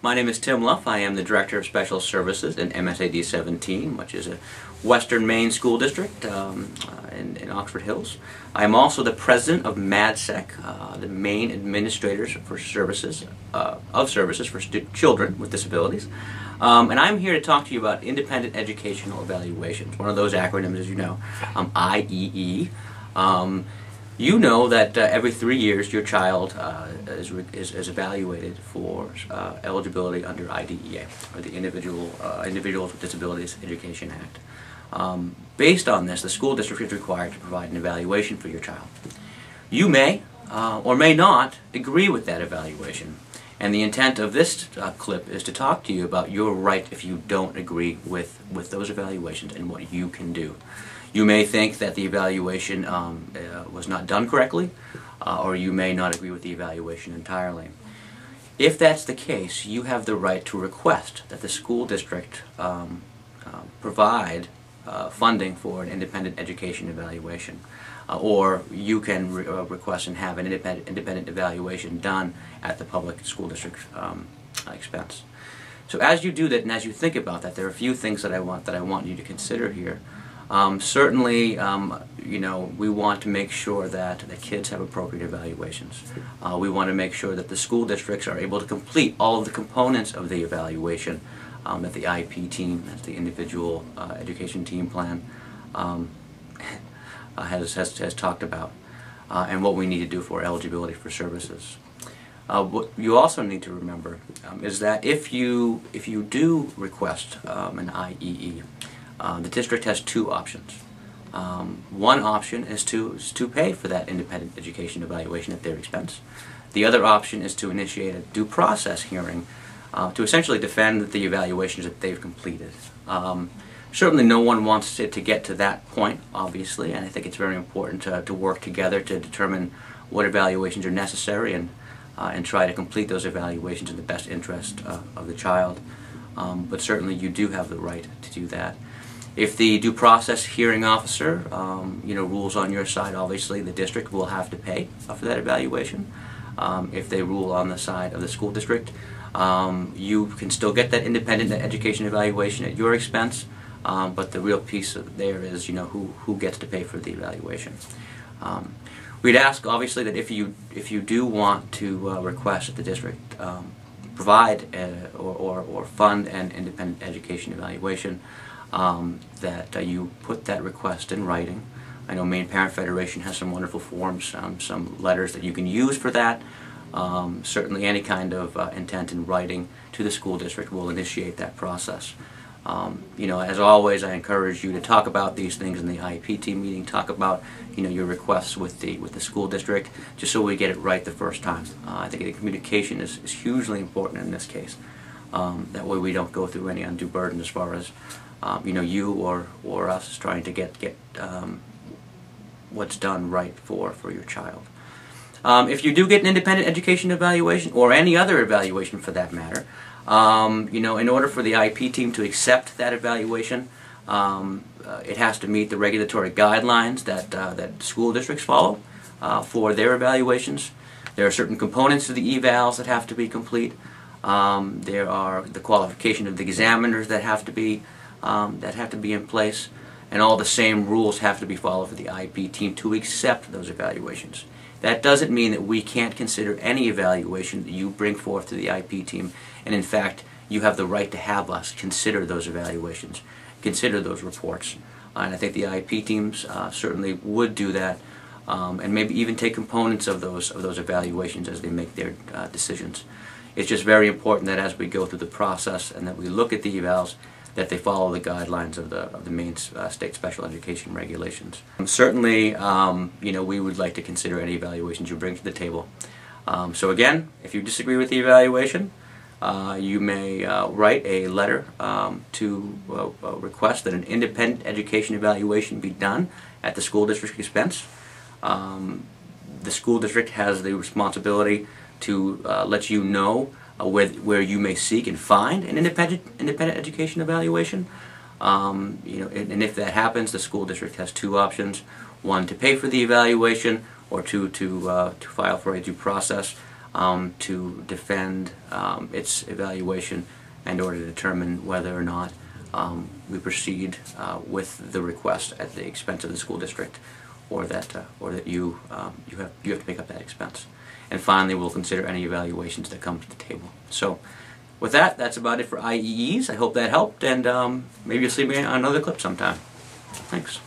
My name is Tim Luff. I am the Director of Special Services in MSAD 17, which is a Western Maine school district in Oxford Hills. I am also the President of MADSEC, the Maine Administrators for Services for Children with Disabilities. And I'm here to talk to you about independent educational evaluations, one of those acronyms, as you know, IEE. You know that every 3 years your child is evaluated for eligibility under IDEA, or the Individuals with Disabilities Education Act. Based on this, the school district is required to provide an evaluation for your child. You may or may not agree with that evaluation, and the intent of this clip is to talk to you about your right if you don't agree with those evaluations and what you can do. You may think that the evaluation was not done correctly, or you may not agree with the evaluation entirely. If that's the case, you have the right to request that the school district provide funding for an independent education evaluation. Or you can request and have an independent evaluation done at the public school district expense. So as you do that and as you think about that, there are a few things that I want you to consider here. Certainly, you know, we want to make sure that the kids have appropriate evaluations. We want to make sure that the school districts are able to complete all of the components of the evaluation that the IEP team, that's the Individual Education Team Plan, has talked about, and what we need to do for eligibility for services. What you also need to remember is that if you do request an IEE, the district has two options. One option is to pay for that independent education evaluation at their expense. The other option is to initiate a due process hearing to essentially defend the evaluations that they've completed. Certainly no one wants it to get to that point, obviously, and I think it's very important to work together to determine what evaluations are necessary and try to complete those evaluations in the best interest of the child. But certainly you do have the right to do that. If the due process hearing officer you know, rules on your side, obviously the district will have to pay for that evaluation. If they rule on the side of the school district, you can still get that independent education evaluation at your expense, but the real piece there is, you know, who gets to pay for the evaluation. We'd ask, obviously, that if you do want to request that the district provide or fund an independent education evaluation, that you put that request in writing. I know Maine Parent Federation has some wonderful forms, some letters that you can use for that. Certainly any kind of intent in writing to the school district will initiate that process. You know, as always, I encourage you to talk about these things in the IEP team meeting. Talk about, you know, your requests with the school district, just so we get it right the first time. I think the communication is hugely important in this case. That way we don't go through any undue burden as far as you know, you or us is trying to get what's done right for your child. If you do get an independent education evaluation, or any other evaluation for that matter, you know, in order for the IEP team to accept that evaluation, it has to meet the regulatory guidelines that school districts follow for their evaluations. There are certain components to the evals that have to be complete. There are the qualification of the examiners that have to be in place, and all the same rules have to be followed for the IEP team to accept those evaluations. That doesn't mean that we can't consider any evaluation that you bring forth to the IEP team, and in fact you have the right to have us consider those evaluations, consider those reports. And I think the IEP teams certainly would do that, and maybe even take components of those evaluations as they make their decisions. It's just very important that as we go through the process and that we look at the evals, that they follow the guidelines of the Maine state special education regulations. Certainly, you know, we would like to consider any evaluations you bring to the table. So again, if you disagree with the evaluation, you may write a letter to request that an independent education evaluation be done at the school district expense. The school district has the responsibility to let you know where you may seek and find an independent education evaluation. You know, and if that happens, the school district has two options: one, to pay for the evaluation, or two, to file for a due process to defend its evaluation in order to determine whether or not we proceed with the request at the expense of the school district, or that you have to pick up that expense. And finally, we'll consider any evaluations that come to the table. So, with that, that's about it for IEEs. I hope that helped, and maybe you'll see me on another clip sometime. Thanks.